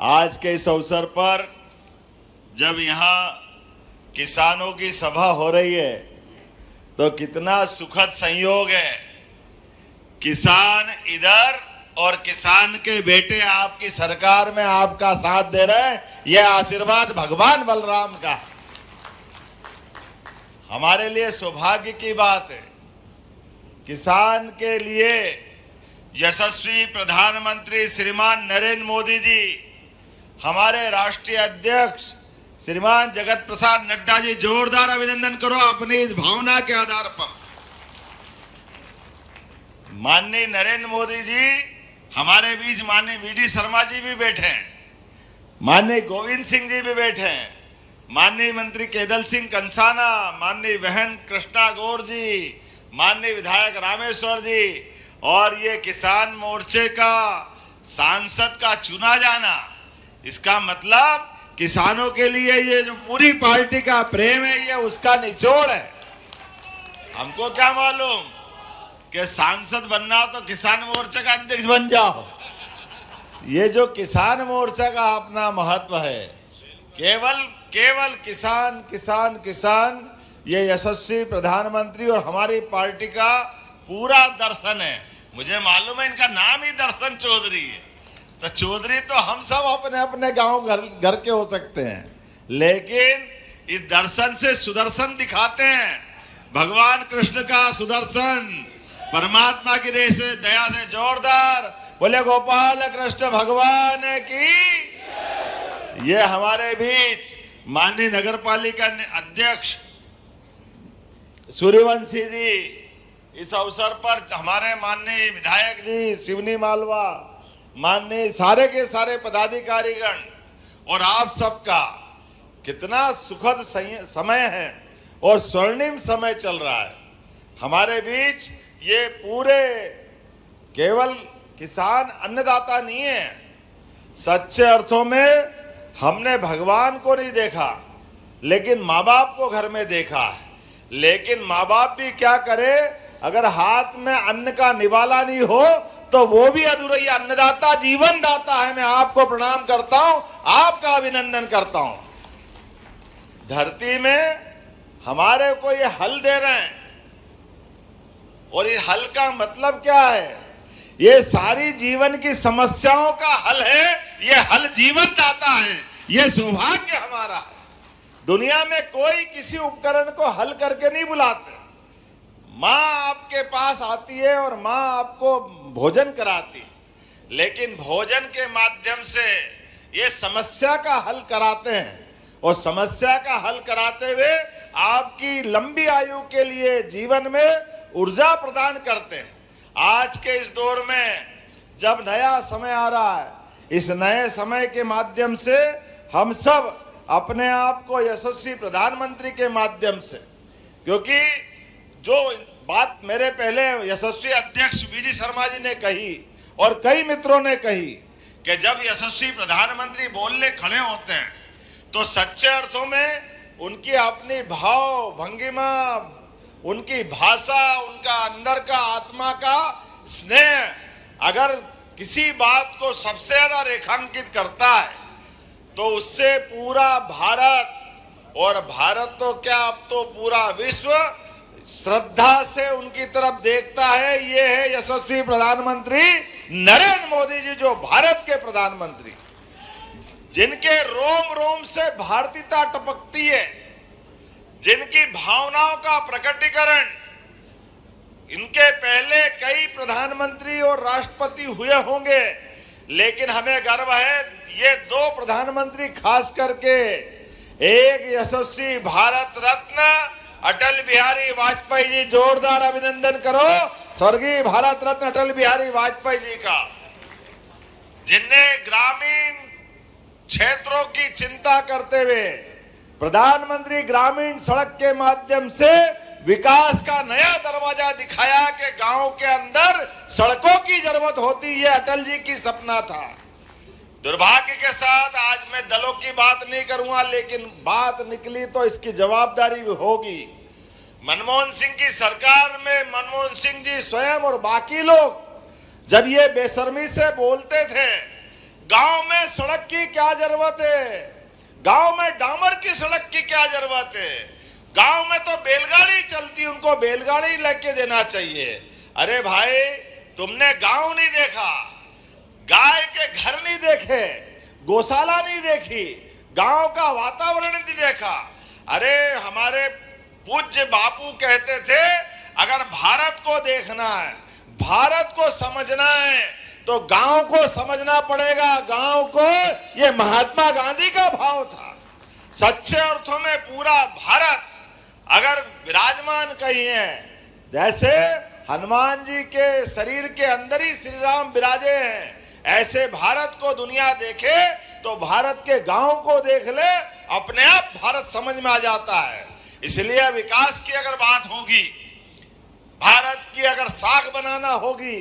आज के इस अवसर पर जब यहाँ किसानों की सभा हो रही है तो कितना सुखद संयोग है। किसान इधर और किसान के बेटे आपकी सरकार में आपका साथ दे रहे हैं। यह आशीर्वाद भगवान बलराम का है। हमारे लिए सौभाग्य की बात है। किसान के लिए यशस्वी प्रधानमंत्री श्रीमान नरेंद्र मोदी जी, हमारे राष्ट्रीय अध्यक्ष श्रीमान जगत प्रसाद नड्डा जी, जोरदार अभिनंदन करो अपनी इस भावना के आधार पर। माननीय नरेंद्र मोदी जी, हमारे बीच माननीय वीडी शर्मा जी भी बैठे हैं, माननीय गोविंद सिंह जी भी बैठे हैं, माननीय मंत्री केदल सिंह कंसाना, माननीय बहन कृष्णा गौर जी, माननीय विधायक रामेश्वर जी, और ये किसान मोर्चे का सांसद का चुना जाना, इसका मतलब किसानों के लिए ये जो पूरी पार्टी का प्रेम है, ये उसका निचोड़ है। हमको क्या मालूम कि सांसद बनना हो तो किसान मोर्चा का अध्यक्ष बन जाओ। ये जो किसान मोर्चा का अपना महत्व है, केवल किसान किसान किसान, ये यशस्वी प्रधानमंत्री और हमारी पार्टी का पूरा दर्शन है। मुझे मालूम है इनका नाम ही दर्शन चौधरी है, तो चौधरी तो हम सब अपने अपने गांव घर के हो सकते हैं, लेकिन इस दर्शन से सुदर्शन दिखाते हैं। भगवान कृष्ण का सुदर्शन, परमात्मा की दया से जोरदार बोले गोपाल कृष्ण भगवान की। ये हमारे बीच माननीय नगर पालिका अध्यक्ष सूर्यवंशी जी, इस अवसर पर हमारे माननीय विधायक जी शिवनी मालवा, माननीय सारे के सारे पदाधिकारीगण और आप सबका कितना सुखद समय है और स्वर्णिम समय चल रहा है। हमारे बीच ये पूरे केवल किसान अन्नदाता नहीं है, सच्चे अर्थों में हमने भगवान को नहीं देखा, लेकिन माँ बाप को घर में देखा है। लेकिन माँ बाप भी क्या करे, अगर हाथ में अन्न का निवाला नहीं हो तो वो भी अधूरा। अन्नदाता जीवन दाता है। मैं आपको प्रणाम करता हूं, आपका अभिनंदन करता हूं। धरती में हमारे को ये हल दे रहे हैं, और ये हल का मतलब क्या है? ये सारी जीवन की समस्याओं का हल है। ये हल जीवन दाता है। ये सौभाग्य हमारा है। दुनिया में कोई किसी उपकरण को हल करके नहीं बुलाते। माँ आपके पास आती है और माँ आपको भोजन कराती है, लेकिन भोजन के माध्यम से ये समस्या का हल कराते हैं, और समस्या का हल कराते हुए आपकी लंबी आयु के लिए जीवन में ऊर्जा प्रदान करते हैं। आज के इस दौर में जब नया समय आ रहा है, इस नए समय के माध्यम से हम सब अपने आप को यशस्वी प्रधानमंत्री के माध्यम से, क्योंकि जो बात मेरे पहले यशस्वी अध्यक्ष वीडी शर्मा जी ने कही और कई मित्रों ने कही कि जब यशस्वी प्रधानमंत्री बोलने खड़े होते हैं तो सच्चे अर्थों में उनकी अपनी भाव भंगिमा, उनकी भाषा, उनका अंदर का आत्मा का स्नेह अगर किसी बात को सबसे ज्यादा रेखांकित करता है तो उससे पूरा भारत, और भारत तो क्या अब तो पूरा विश्व श्रद्धा से उनकी तरफ देखता है। ये है यशस्वी प्रधानमंत्री नरेंद्र मोदी जी, जो भारत के प्रधानमंत्री, जिनके रोम रोम से भारतीयता टपकती है, जिनकी भावनाओं का प्रकटीकरण, इनके पहले कई प्रधानमंत्री और राष्ट्रपति हुए होंगे, लेकिन हमें गर्व है ये दो प्रधानमंत्री खास करके, एक यशस्वी भारत रत्न अटल बिहारी वाजपेयी जी, जोरदार अभिनंदन करो स्वर्गीय भारत रत्न अटल बिहारी वाजपेयी जी का, जिनने ग्रामीण क्षेत्रों की चिंता करते हुए प्रधानमंत्री ग्रामीण सड़क के माध्यम से विकास का नया दरवाजा दिखाया कि गांव के अंदर सड़कों की जरूरत होती है। अटल जी की सपना था। दुर्भाग्य के साथ आज मैं दलों की बात नहीं करूंगा, लेकिन बात निकली तो इसकी जवाबदारी भी होगी। मनमोहन सिंह की सरकार में मनमोहन सिंह जी स्वयं और बाकी लोग जब ये बेशर्मी से बोलते थे गांव में सड़क की क्या जरूरत है? गांव में डामर की सड़क की क्या जरूरत है? गांव में तो बैलगाड़ी चलती, उनको बैलगाड़ी लेके देना चाहिए। अरे भाई, तुमने गांव नहीं देखा, गाय के घर नहीं देखे, गौशाला नहीं देखी, गांव का वातावरण नहीं देखा। अरे हमारे पूज्य बापू कहते थे, अगर भारत को देखना है, भारत को समझना है, तो गांव को समझना पड़ेगा। गांव को, ये महात्मा गांधी का भाव था। सच्चे अर्थों में पूरा भारत अगर विराजमान कहीं है, जैसे हनुमान जी के शरीर के अंदर ही श्री राम विराजे हैं, ऐसे भारत को दुनिया देखे तो भारत के गांव को देख ले, अपने आप भारत समझ में आ जाता है। इसलिए विकास की अगर बात होगी, भारत की अगर साख बनाना होगी,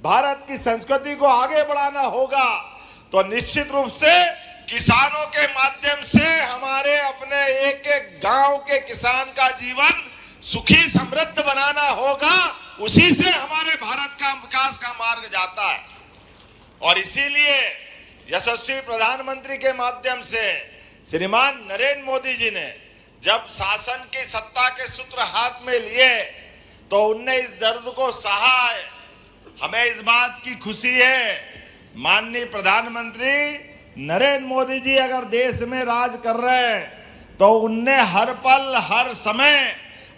भारत की संस्कृति को आगे बढ़ाना होगा, तो निश्चित रूप से किसानों के माध्यम से हमारे अपने एक एक गांव के किसान का जीवन सुखी समृद्ध बनाना होगा। उसी से हमारे भारत का विकास का मार्ग जाता है। और इसीलिए यशस्वी प्रधानमंत्री के माध्यम से श्रीमान नरेंद्र मोदी जी ने जब शासन की सत्ता के सूत्र हाथ में लिए, तो उनने इस दर्द को सहा है। हमें इस बात की खुशी है, माननीय प्रधानमंत्री नरेंद्र मोदी जी अगर देश में राज कर रहे हैं, तो उनने हर पल हर समय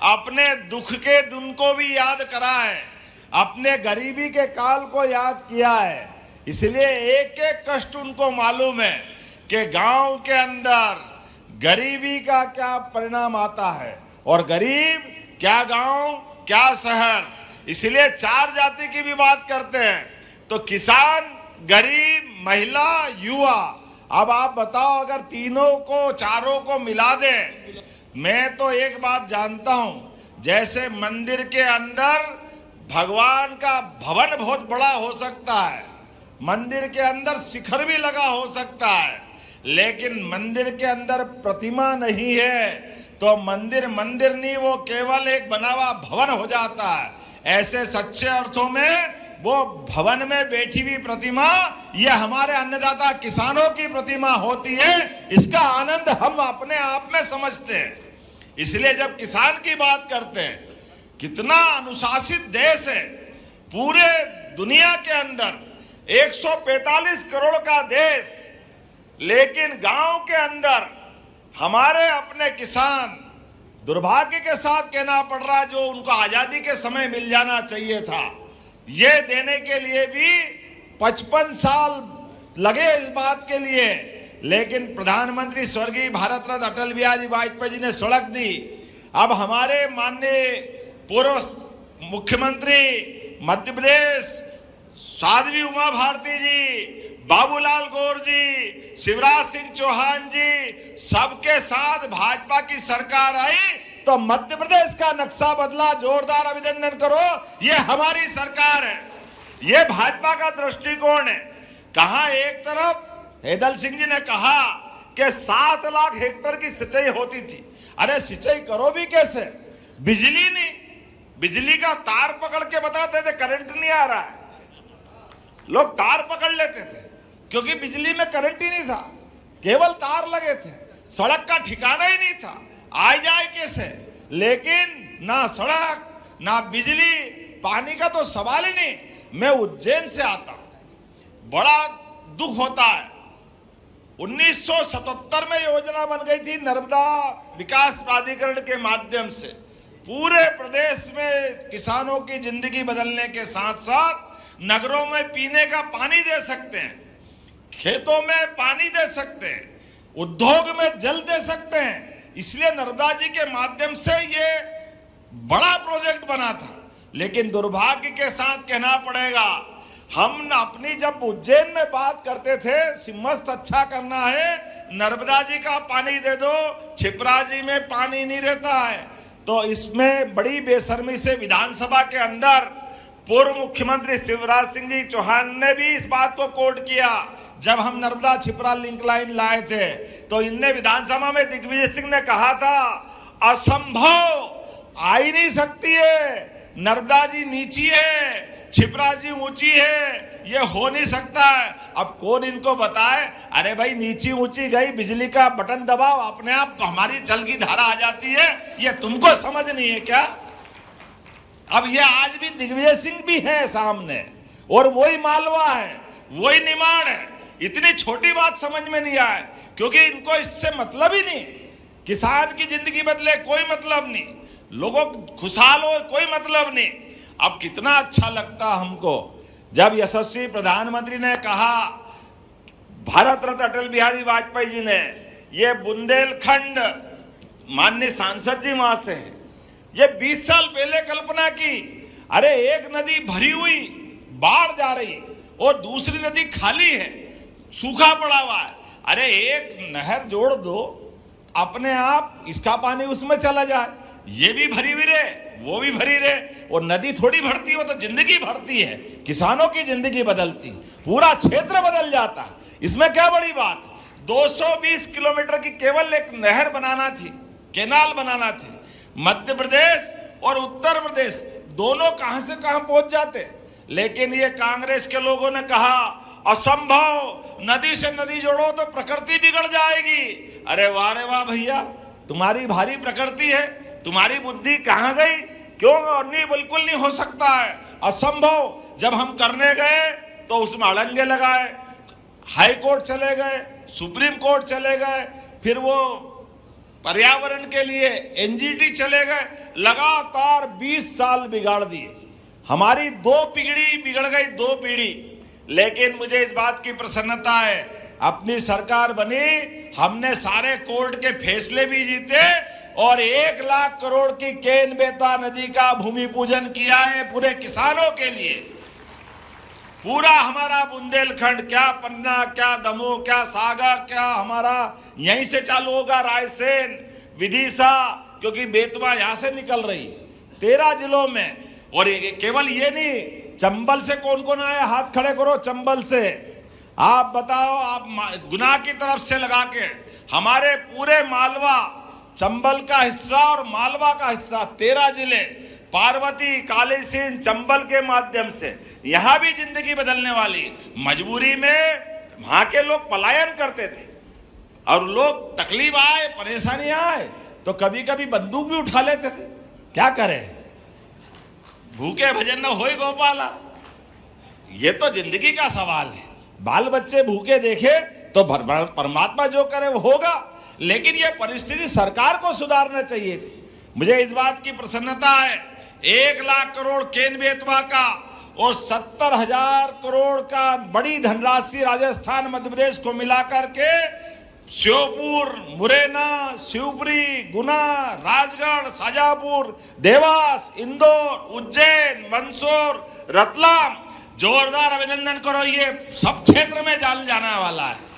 अपने दुख के दिन को भी याद करा है, अपने गरीबी के काल को याद किया है। इसलिए एक एक कष्ट उनको मालूम है कि गांव के अंदर गरीबी का क्या परिणाम आता है, और गरीब क्या गांव क्या शहर। इसलिए चार जाति की भी बात करते हैं, तो किसान, गरीब, महिला, युवा। अब आप बताओ, अगर तीनों को, चारों को मिला दें, मैं तो एक बात जानता हूं, जैसे मंदिर के अंदर भगवान का भवन बहुत बड़ा हो सकता है, मंदिर के अंदर शिखर भी लगा हो सकता है, लेकिन मंदिर के अंदर प्रतिमा नहीं है, तो मंदिर मंदिर नहीं, वो केवल एक बना हुआ भवन हो जाता है। ऐसे सच्चे अर्थों में वो भवन में बैठी हुई प्रतिमा, ये हमारे अन्नदाता किसानों की प्रतिमा होती है। इसका आनंद हम अपने आप में समझते हैं। इसलिए जब किसान की बात करते हैं, कितना अनुशासित देश है, पूरे दुनिया के अंदर 145 करोड़ का देश, लेकिन गांव के अंदर हमारे अपने किसान, दुर्भाग्य के साथ कहना पड़ रहा है, जो उनको आजादी के समय मिल जाना चाहिए था, ये देने के लिए भी 55 साल लगे इस बात के लिए। लेकिन प्रधानमंत्री स्वर्गीय भारत रत्न अटल बिहारी वाजपेयी जी ने सड़क दी। अब हमारे माननीय पूर्व मुख्यमंत्री मध्य प्रदेश साध्वी उमा भारती जी, बाबूलाल गौर जी, शिवराज सिंह चौहान जी, सबके साथ भाजपा की सरकार आई, तो मध्य प्रदेश का नक्शा बदला। जोरदार अभिनंदन करो, ये हमारी सरकार है, ये भाजपा का दृष्टिकोण है। कहा एक तरफ हेदल सिंह जी ने कहा कि 7 लाख हेक्टेयर की सिंचाई होती थी। अरे सिंचाई करो भी कैसे? बिजली नहीं, बिजली का तार पकड़ के बताते थे करंट नहीं आ रहा है, लोग तार पकड़ लेते थे, क्योंकि बिजली में करंट ही नहीं था, केवल तार लगे थे, सड़क का ठिकाना ही नहीं था, आ जाए कैसे। लेकिन ना सड़क ना बिजली, पानी का तो सवाल ही नहीं। मैं उज्जैन से आता हूं, बड़ा दुख होता है। 1977 में योजना बन गई थी नर्मदा विकास प्राधिकरण के माध्यम से, पूरे प्रदेश में किसानों की जिंदगी बदलने के साथ साथ नगरों में पीने का पानी दे सकते हैं, खेतों में पानी दे सकते हैं, उद्योग में जल दे सकते हैं। इसलिए नर्मदा जी के माध्यम से ये बड़ा प्रोजेक्ट बना था। लेकिन दुर्भाग्य के साथ कहना पड़ेगा, हम अपनी जब उज्जैन में बात करते थे, सिमस्त अच्छा करना है, नर्मदा जी का पानी दे दो, छिपरा जी में पानी नहीं रहता है, तो इसमें बड़ी बेशर्मी से विधानसभा के अंदर पूर्व मुख्यमंत्री शिवराज सिंह जी चौहान ने भी इस बात को कोट किया। जब हम नर्मदा छिपरा लिंक लाइन लाए थे, तो इनने विधानसभा में दिग्विजय सिंह ने कहा था, असंभव, आ ही नहीं सकती है, नर्मदा जी नीची है, छिपरा जी ऊंची है, ये हो नहीं सकता है। अब कौन इनको बताए? अरे भाई नीची ऊंची गई बिजली का बटन दबाओ, अपने आप हमारी जल की धारा आ जाती है। ये तुमको समझ नहीं है क्या? अब ये आज भी दिग्विजय सिंह भी है सामने, और वही मालवा है, वही निमाड़ है। इतनी छोटी बात समझ में नहीं आए, क्योंकि इनको इससे मतलब ही नहीं। किसान की जिंदगी बदले कोई मतलब नहीं, लोगों खुशहाल हो कोई मतलब नहीं। अब कितना अच्छा लगता हमको जब यशस्वी प्रधानमंत्री ने कहा, भारत रत्न अटल बिहारी वाजपेयी जी ने ये बुंदेलखंड, माननीय सांसद जी वहां से हैं, ये 20 साल पहले कल्पना की। अरे एक नदी भरी हुई बाढ़ जा रही और दूसरी नदी खाली है, सूखा पड़ा हुआ है। अरे एक नहर जोड़ दो, अपने आप इसका पानी उसमें चला जाए, ये भी भरी हुई रहे, वो भी भरी रहे। और नदी थोड़ी भरती हो तो जिंदगी भरती है, किसानों की जिंदगी बदलती, पूरा क्षेत्र बदल जाता। इसमें क्या बड़ी बात? 220 किलोमीटर की केवल एक नहर बनाना थी, केनाल बनाना थी। मध्य प्रदेश और उत्तर प्रदेश दोनों कहां से कहां पहुंच जाते। लेकिन ये कांग्रेस के लोगों ने कहा असंभव, नदी से नदी जोड़ो तो प्रकृति बिगड़ जाएगी। अरे वाह रे वाह भैया, तुम्हारी भारी प्रकृति है, तुम्हारी बुद्धि कहां गई? क्यों? नहीं, बिल्कुल नहीं हो सकता है, असंभव। जब हम करने गए तो उसमें अड़ंगे लगाए, हाई कोर्ट चले गए, सुप्रीम कोर्ट चले गए, फिर वो पर्यावरण के लिए एनजीटी चले गए। लगातार 20 साल बिगाड़ दिए, हमारी 2 पीढ़ी बिगड़ गई, 2 पीढ़ी। लेकिन मुझे इस बात की प्रसन्नता है, अपनी सरकार बनी, हमने सारे कोर्ट के फैसले भी जीते और 1 लाख करोड़ की केन बेतवा नदी का भूमि पूजन किया है पूरे किसानों के लिए। पूरा हमारा बुंदेलखंड, क्या पन्ना, क्या दमोह, क्या सागर, क्या हमारा यहीं से चालू होगा रायसेन, विदिशा, क्योंकि बेतवा यहां से निकल रही 13 जिलों में। और केवल ये नहीं, चंबल से कौन कौन आया? हाथ खड़े करो। चंबल से आप बताओ, आप गुना की तरफ से लगा के हमारे पूरे मालवा, चंबल का हिस्सा और मालवा का हिस्सा, 13 जिले, पार्वती, काली सिंध, चंबल के माध्यम से यहां भी जिंदगी बदलने वाली। मजबूरी में वहां के लोग पलायन करते थे और लोग तकलीफ आए, परेशानी आए तो कभी कभी बंदूक भी उठा लेते थे। क्या करें, भूखे भजन न होई गोपाला। ये तो जिंदगी का सवाल है। बाल बच्चे भूखे देखे तो परमात्मा जो करे वो होगा। लेकिन ये परिस्थिति सरकार को सुधारना चाहिए थी। मुझे इस बात की प्रसन्नता है, 1 लाख करोड़ केन बेतवा का और 70,000 करोड़ का बड़ी धनराशि राजस्थान, मध्य प्रदेश को मिलाकर के श्योपुर, मुरैना, शिवपुरी, गुना, राजगढ़, शाजापुर, देवास, इंदौर, उज्जैन, मंदसौर, रतलाम, जोरदार अभिनंदन करो। ये सब क्षेत्र में जाल जाने वाला है।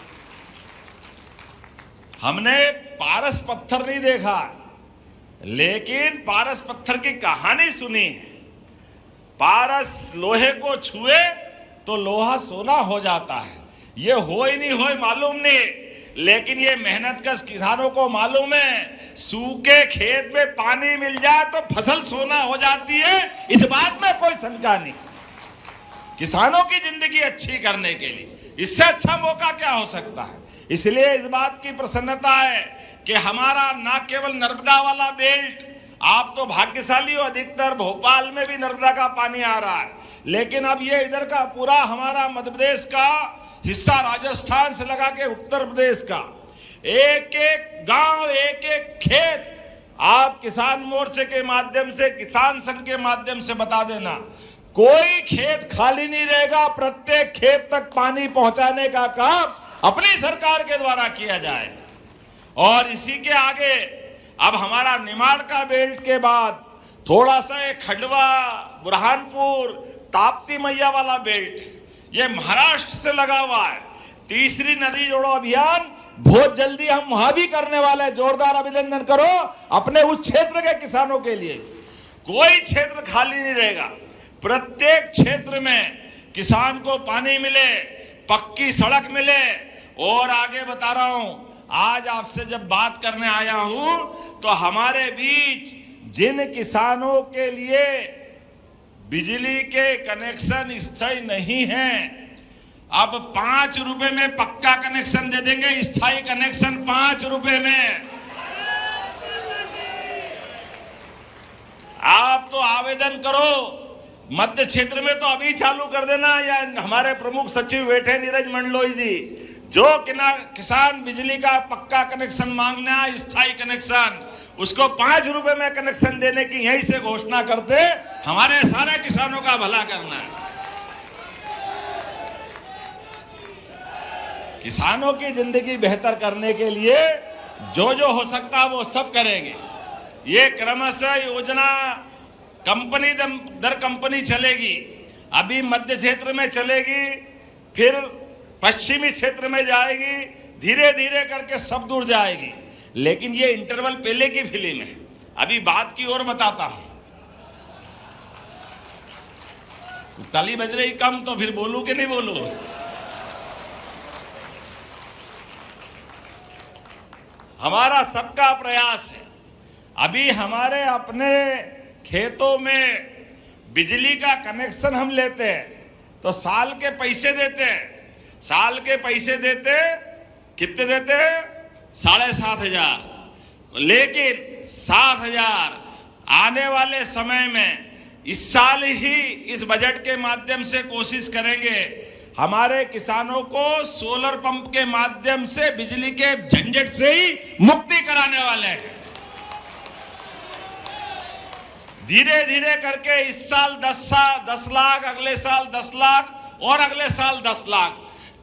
हमने पारस पत्थर नहीं देखा, लेकिन पारस पत्थर की कहानी सुनी है। पारस लोहे को छुए तो लोहा सोना हो जाता है। ये हो ही नहीं हो मालूम नहीं, लेकिन ये मेहनत कश किसानों को मालूम है। सूखे खेत में पानी मिल जाए तो फसल सोना हो जाती है, इस बात में कोई शंका नहीं। किसानों की जिंदगी अच्छी करने के लिए इससे अच्छा मौका क्या हो सकता है। इसलिए इस बात की प्रसन्नता है कि हमारा ना केवल नर्मदा वाला बेल्ट, आप तो भाग्यशाली हो, अधिकतर भोपाल में भी नर्मदा का पानी आ रहा है, लेकिन अब ये इधर का पूरा हमारा मध्य प्रदेश का हिस्सा, राजस्थान से लगा के उत्तर प्रदेश का एक एक गांव, एक एक खेत, आप किसान मोर्चे के माध्यम से, किसान संघ के माध्यम से बता देना, कोई खेत खाली नहीं रहेगा। प्रत्येक खेत तक पानी पहुंचाने का काम अपनी सरकार के द्वारा किया जाए। और इसी के आगे अब हमारा निमाड़ का बेल्ट के बाद थोड़ा सा खंडवा, बुरहानपुर, ताप्ती मैया वाला बेल्ट, ये महाराष्ट्र से लगा हुआ है। तीसरी नदी जोड़ो अभियान बहुत जल्दी हम वहां भी करने वाले हैं। जोरदार अभिनंदन करो अपने उस क्षेत्र के किसानों के लिए। कोई क्षेत्र खाली नहीं रहेगा। प्रत्येक क्षेत्र में किसान को पानी मिले, पक्की सड़क मिले। और आगे बता रहा हूं, आज आपसे जब बात करने आया हूं तो हमारे बीच जिन किसानों के लिए बिजली के कनेक्शन स्थायी नहीं हैं, अब 5 रुपए में पक्का कनेक्शन दे देंगे, स्थायी कनेक्शन 5 रुपए में। आप तो आवेदन करो, मध्य क्षेत्र में तो अभी चालू कर देना, या हमारे प्रमुख सचिव बैठे नीरज मंडलोई जी, जो किसान बिजली का पक्का कनेक्शन मांगना है, स्थायी कनेक्शन, उसको 5 रुपए में कनेक्शन देने की यहीं से घोषणा करते, हमारे सारे किसानों का भला करना है। किसानों की जिंदगी बेहतर करने के लिए जो जो हो सकता है वो सब करेंगे। ये क्रमशः योजना कंपनी दर कंपनी चलेगी। अभी मध्य क्षेत्र में चलेगी, फिर पश्चिमी क्षेत्र में जाएगी, धीरे धीरे करके सब दूर जाएगी। लेकिन ये इंटरवल पहले की फिल्म है, अभी बात की ओर बताता हूं। ताली बज रही कम, तो फिर बोलूं कि नहीं बोलूं? हमारा सबका प्रयास है, अभी हमारे अपने खेतों में बिजली का कनेक्शन हम लेते हैं तो साल के पैसे देते हैं, साल के पैसे देते कितने देते हैं? 7,500। लेकिन 7,000 आने वाले समय में इस साल ही इस बजट के माध्यम से कोशिश करेंगे हमारे किसानों को सोलर पंप के माध्यम से बिजली के झंझट से ही मुक्ति कराने वाले हैं। धीरे धीरे करके इस साल 10 लाख, अगले साल 10 लाख और अगले साल 10 लाख,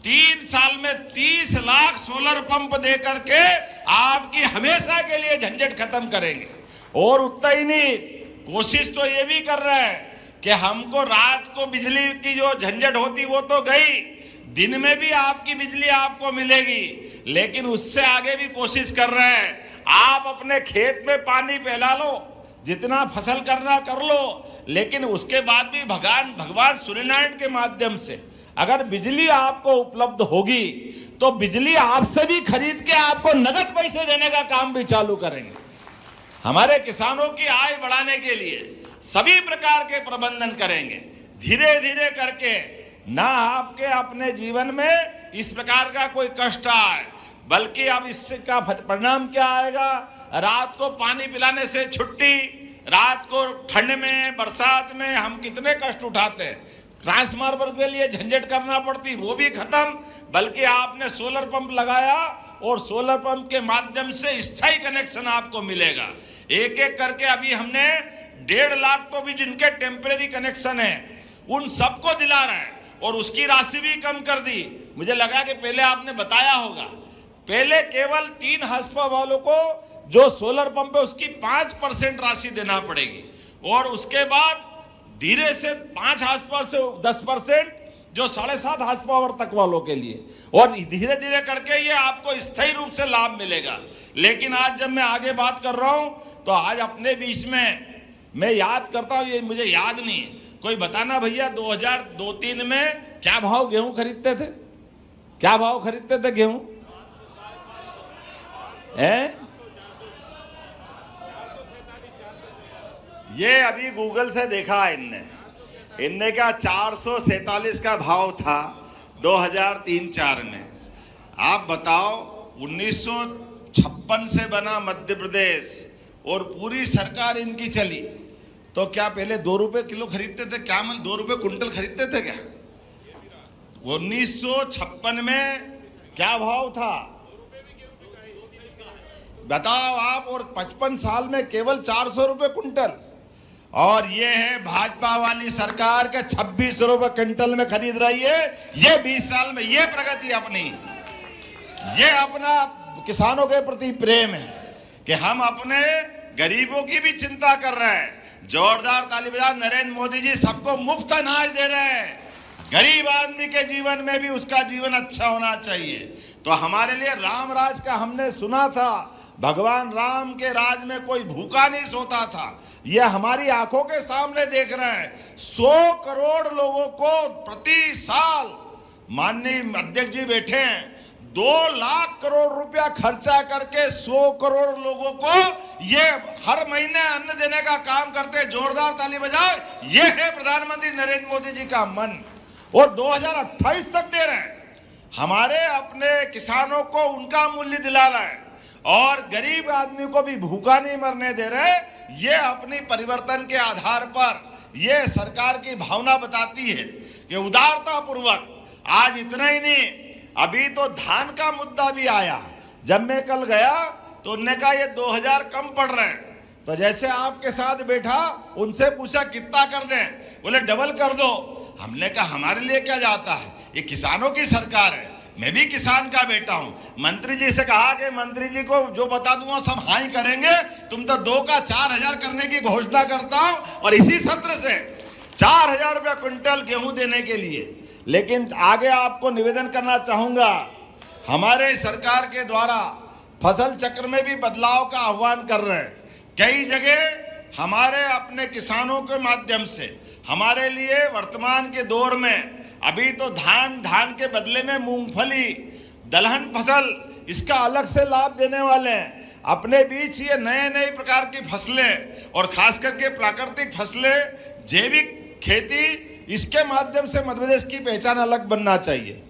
3 साल में 30 लाख सोलर पंप दे करके आपकी हमेशा के लिए झंझट खत्म करेंगे। और उतना ही नहीं, कोशिश तो ये भी कर रहे हैं कि हमको रात को बिजली की जो झंझट होती वो तो गई, दिन में भी आपकी बिजली आपको मिलेगी। लेकिन उससे आगे भी कोशिश कर रहे हैं, आप अपने खेत में पानी फैला लो, जितना फसल करना कर लो, लेकिन उसके बाद भी भगवान सूर्यनारायण के माध्यम से अगर बिजली आपको उपलब्ध होगी तो बिजली आपसे भी खरीद के आपको नगद पैसे देने का काम भी चालू करेंगे। हमारे किसानों की आय बढ़ाने के लिए सभी प्रकार के प्रबंधन करेंगे। धीरे धीरे करके ना आपके अपने जीवन में इस प्रकार का कोई कष्ट आए, बल्कि अब इसका परिणाम क्या आएगा? रात को पानी पिलाने से छुट्टी, रात को ठंड में बरसात में हम कितने कष्ट उठाते हैं, ट्रांसफार्मर के लिए झंझट करना पड़ती, वो भी खत्म। बल्कि आपने सोलर पंप लगाया और सोलर पंप के माध्यम से स्थायी कनेक्शन आपको मिलेगा। एक एक करके अभी हमने 1.5 लाख तो भी जिनके टेम्परेरी कनेक्शन है उन सबको दिला रहे हैं, और उसकी राशि भी कम कर दी। मुझे लगा कि पहले आपने बताया होगा, पहले केवल 3 हॉर्सपावर वालों को जो सोलर पंप है उसकी 5% राशि देना पड़ेगी, और उसके बाद धीरे से 5 हॉर्सपावर से 10% जो 7.5 हॉर्सपावर तक वालों के लिए, और धीरे धीरे करके ये आपको स्थायी रूप से लाभ मिलेगा। लेकिन आज जब मैं आगे बात कर रहा हूं तो आज अपने बीच में मैं याद करता हूं, ये मुझे याद नहीं, कोई बताना भैया 2002-3 में क्या भाव गेहूं खरीदते थे? क्या भाव खरीदते थे गेहूं? ये अभी गूगल से देखा इनने क्या 447 का भाव था 2003-4 में। आप बताओ, 1956 से बना मध्य प्रदेश और पूरी सरकार इनकी चली, तो क्या पहले 2 रुपए किलो खरीदते थे? क्या 2 रुपए कुंटल खरीदते थे क्या? 1956 में क्या भाव था बताओ आप, और 55 साल में केवल 400 रुपए कुंटल। और ये है भाजपा वाली सरकार के 26 रुपए क्विंटल में खरीद रही है। ये 20 साल में ये प्रगति अपनी, ये अपना किसानों के प्रति प्रेम है कि हम अपने गरीबों की भी चिंता कर रहे हैं। जोरदार ताली बजाओ। नरेंद्र मोदी जी सबको मुफ्त अनाज दे रहे हैं। गरीब आदमी के जीवन में भी उसका जीवन अच्छा होना चाहिए। तो हमारे लिए राम राज का हमने सुना था, भगवान राम के राज में कोई भूखा नहीं सोता था। यह हमारी आंखों के सामने देख रहे हैं। 100 करोड़ लोगों को प्रति साल, माननीय अध्यक्ष जी बैठे हैं, 2 लाख करोड़ रुपया खर्चा करके 100 करोड़ लोगों को ये हर महीने अन्न देने का काम करते। जोरदार ताली बजाओ। ये है प्रधानमंत्री नरेंद्र मोदी जी का मन। और 2028 तक दे रहे हैं। हमारे अपने किसानों को उनका मूल्य दिला रहे हैं और गरीब आदमी को भी भूखा नहीं मरने दे रहे। ये अपनी परिवर्तन के आधार पर ये सरकार की भावना बताती है कि उदारता पूर्वक। आज इतना ही नहीं, अभी तो धान का मुद्दा भी आया। जब मैं कल गया तो उन्होंने कहा ये 2000 कम पड़ रहे हैं। तो जैसे आपके साथ बैठा, उनसे पूछा कितना कर दें, बोले डबल कर दो। हमने कहा हमारे लिए क्या जाता है, ये किसानों की सरकार है, मैं भी किसान का बेटा हूं। मंत्री जी से कहा कि मंत्री जी को जो बता दूंगा सब हाँ ही करेंगे, तुम तो 2 का 4000 करने की घोषणा करता हूं और इसी सत्र से 4000 रुपया क्विंटल गेहूं देने के लिए। लेकिन आगे आपको निवेदन करना चाहूंगा, हमारे सरकार के द्वारा फसल चक्र में भी बदलाव का आह्वान कर रहे हैं। कई जगह हमारे अपने किसानों के माध्यम से हमारे लिए वर्तमान के दौर में अभी तो धान के बदले में मूंगफली, दलहन फसल, इसका अलग से लाभ देने वाले हैं। अपने बीच ये नए प्रकार की फसलें और खास करके प्राकृतिक फसलें, जैविक खेती, इसके माध्यम से मध्य प्रदेश की पहचान अलग बनना चाहिए।